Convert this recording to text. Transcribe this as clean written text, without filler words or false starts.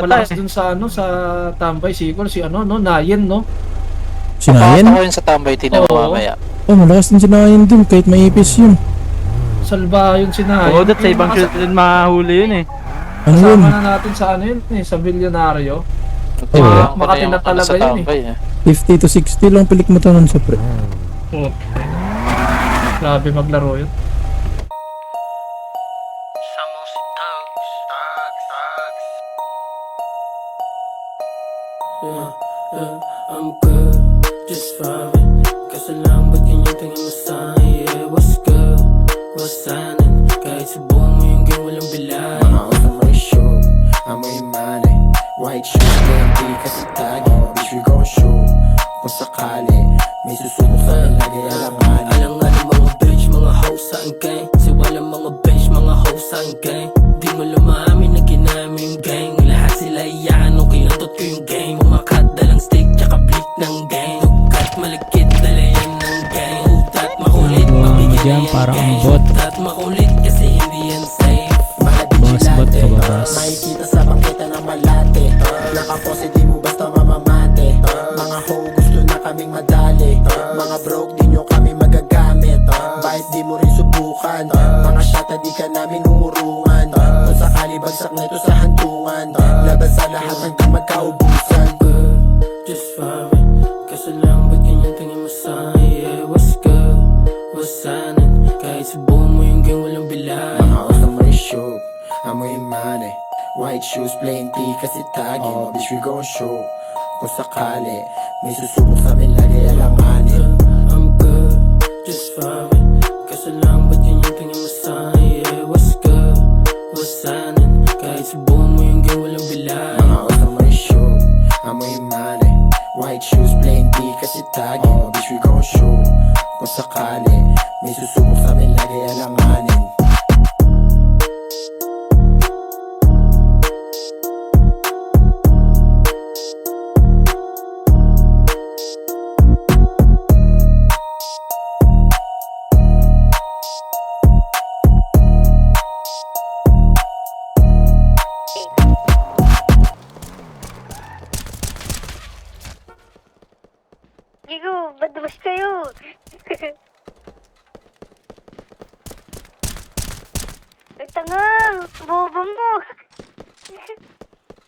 malakas dun sa ano, sa tambay Sikol, si ano, no, Nayen, no? Sinayan? Pakata ko yun sa tambay, tinan mo Oo. mamaya. Oh, malakas din sinayan dun kahit maipis yun. Salba yun si Nayen. Oo, sa ibang shoot din mahuli yun eh. Ano yun? Kasama na natin sa ano yun, eh, sa bilyonaryo. Tinanong ko na Makati yung na talaga sa yun eh. tambay eh. 50 to 60 lang pilik mo tanon sa pre. Oh. Grabe maglaro yun. I'm good, just vibing. Kaso lang ba't ganyan tingin mo sa'kin? Yeah, what's good, what's happening? Kahit subukan mo yung game, walang bilay. Mga ako sa may show, amoy money. White shoes, hindi kasi tagi. Bitch, we gon' show. Kung sakali, may susubok sa'kin lagi alangan. Alangan ng mga bitch, mga hoes sa ang gang. Siwalang mga bitch, mga hoes sa ang gang. Di mo lumamin na ginamit yung gang. Lahat sila iyakan nung kinantot ko yung gang. Umakat dalang stick, tsaka blick ng gang. Ugat malagkit, dala yan ng gang. Utat makulit, mabigyan dyan, yan parang gang. ang bot. Utat makulit, kasi hindi yan safe. Mga Bas bot vigilante, kababas. makikita sa bangketa ng malate. Nakapose, di mo basta mamamate. Mga ho, gusto na kaming madali. Mga broke, di nyo kami magagamit. Bahit di mo rin subukan. Mga shata, di ka namin umurungan. Kung sakali bagsak na ito sa hantungan, laban sa lahat hanggang magkaubusan. Just fine, kaso lang ba't ganyan tingin mo sa'kin? Yeah, what's good, what's happening? Kahit subukan mo yung game, walang bilay. Mga ako sa may show, amoy money. White shoes, plain tee kasi tagi. Bitch, we gon' show. Kung sakali, may susubok sa amin lagi alanganin. I'm good, just fine. Kaso lang ba't ganyan tingin mo sa'kin? Yeah, what's good, what's happening? Kahit subukan mo yung game, walang bilay. Mga ako sa may show, amoy money. White shoes, plain tee kasi tagi. Bitch, we gon' show. Kung sakali, may susubok sa amin lagi alanganin. Gigo, badbas kayo. Ay, tanga, bobo mo.